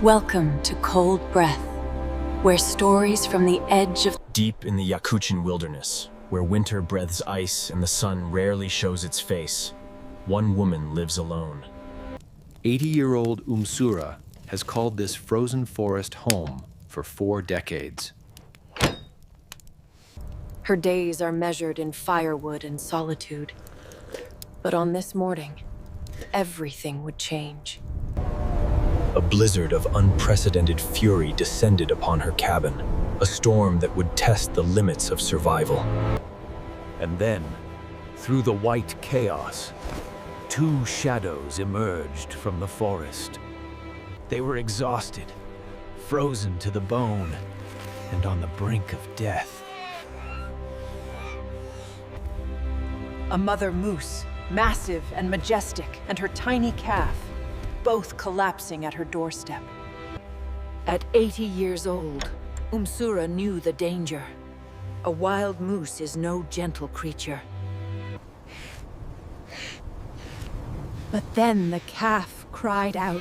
Welcome to Cold Breath, where stories from the edge of Deep in the Yakutian wilderness, where winter breathes ice and the sun rarely shows its face, one woman lives alone. 80-year-old Umsuura has called this frozen forest home for 4 decades. her days are measured in firewood and solitude. But on this morning, everything would change. A blizzard of unprecedented fury descended upon her cabin, a storm that would test the limits of survival. And then, through the white chaos, 2 shadows emerged from the forest. They were exhausted, frozen to the bone, and on the brink of death. A mother moose, massive and majestic, and her tiny calf, both collapsing at her doorstep. At 80 years old, Umsuura knew the danger. A wild moose is no gentle creature. But then the calf cried out.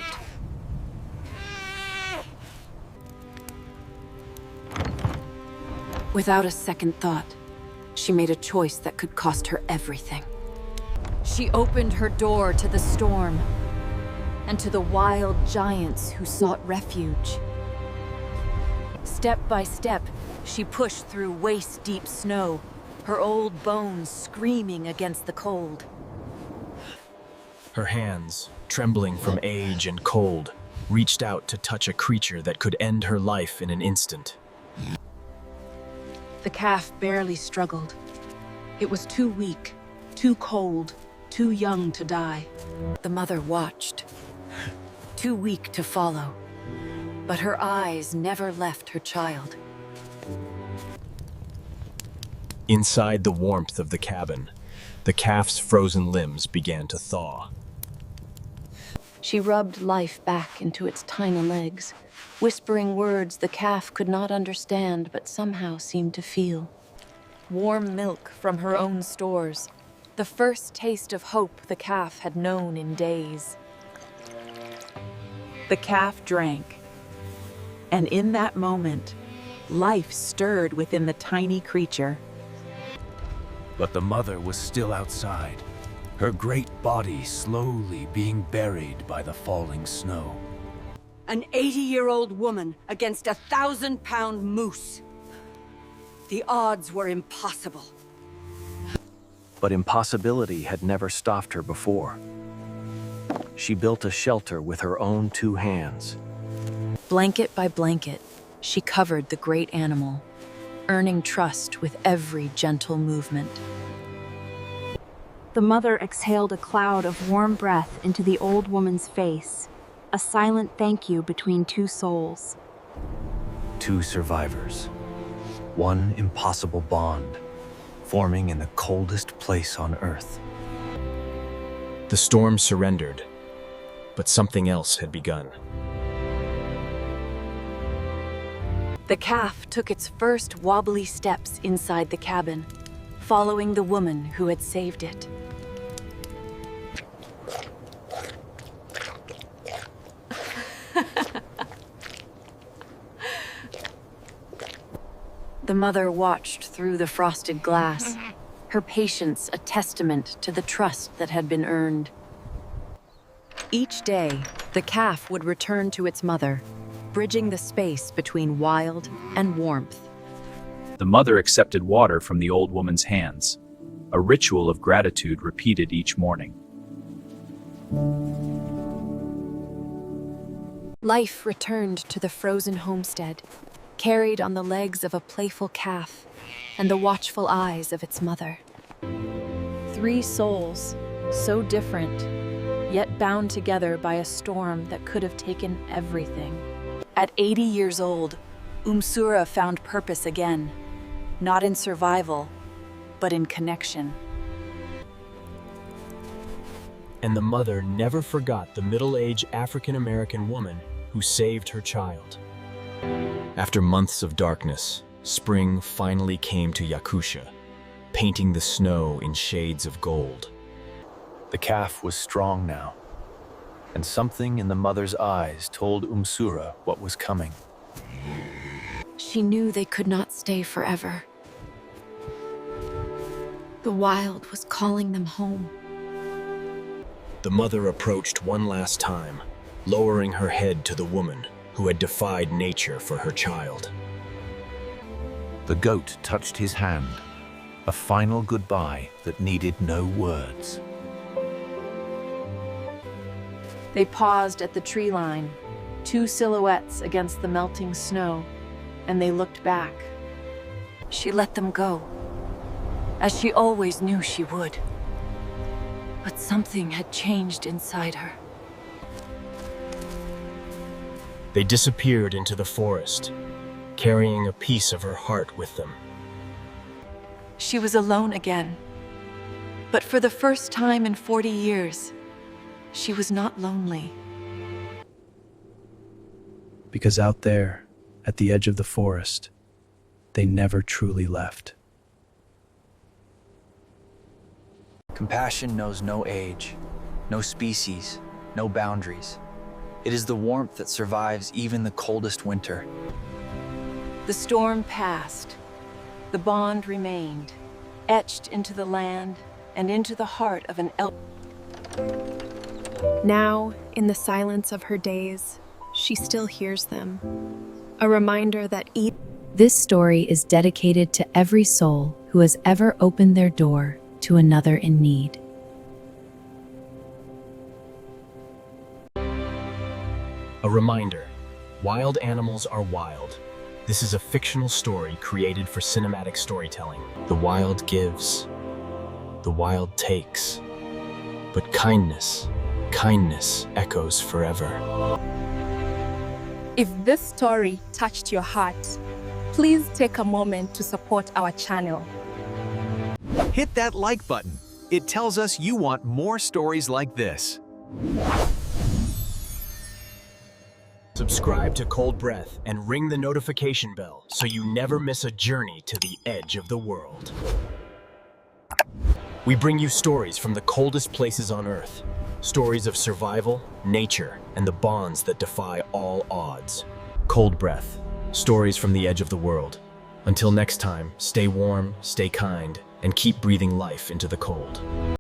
Without a second thought, she made a choice that could cost her everything. She opened her door to the storm and to the wild giants who sought refuge. Step by step, she pushed through waist-deep snow, her old bones screaming against the cold. Her hands, trembling from age and cold, reached out to touch a creature that could end her life in an instant. The calf barely struggled. It was too weak, too cold, too young to die. The mother watched, too weak to follow, but her eyes never left her child. Inside the warmth of the cabin, the calf's frozen limbs began to thaw. She rubbed life back into its tiny legs, whispering words the calf could not understand but somehow seemed to feel. Warm milk from her own stores, the first taste of hope the calf had known in days. The calf drank, and in that moment, life stirred within the tiny creature. But the mother was still outside, her great body slowly being buried by the falling snow. An 80-year-old woman against a 1,000-pound moose. The odds were impossible. But impossibility had never stopped her before. She built a shelter with her own 2 hands. Blanket by blanket, she covered the great animal, earning trust with every gentle movement. The mother exhaled a cloud of warm breath into the old woman's face, a silent thank you between 2 souls. 2 survivors. 1 impossible bond, forming in the coldest place on Earth. The storm surrendered, but something else had begun. The calf took its first wobbly steps inside the cabin, following the woman who had saved it. The mother watched through the frosted glass, her patience a testament to the trust that had been earned. Each day, the calf would return to its mother, bridging the space between wild and warmth. The mother accepted water from the old woman's hands, a ritual of gratitude repeated each morning. Life returned to the frozen homestead, carried on the legs of a playful calf and the watchful eyes of its mother. 3 souls, so different, yet bound together by a storm that could have taken everything. At 80 years old, Umsuura found purpose again, not in survival, but in connection. And the mother never forgot the middle-aged African-American woman who saved her child. After months of darkness, spring finally came to Yakutia, painting the snow in shades of gold. The calf was strong now, and something in the mother's eyes told Umsuura what was coming. She knew they could not stay forever. The wild was calling them home. The mother approached one last time, lowering her head to the woman who had defied nature for her child. The goat touched his hand, a final goodbye that needed no words. They paused at the tree line, two silhouettes against the melting snow, and they looked back. She let them go, as she always knew she would. But something had changed inside her. They disappeared into the forest, carrying a piece of her heart with them. She was alone again. But for the first time in 40 years, she was not lonely. Because out there, at the edge of the forest, they never truly left. Compassion knows no age, no species, no boundaries. It is the warmth that survives even the coldest winter. The storm passed. The bond remained, etched into the land and into the heart of an elf. Now, in the silence of her days, she still hears them. A reminder that This story is dedicated to every soul who has ever opened their door to another in need. A reminder, wild animals are wild. This is a fictional story created for cinematic storytelling. The wild gives, the wild takes, but kindness echoes forever. If this story touched your heart, please take a moment to support our channel. Hit that like button. It tells us you want more stories like this. Subscribe to Cold Breath and ring the notification bell so you never miss a journey to the edge of the world. We bring you stories from the coldest places on Earth. Stories of survival, nature, and the bonds that defy all odds. Cold Breath. Stories from the edge of the world. Until next time, stay warm, stay kind, and keep breathing life into the cold.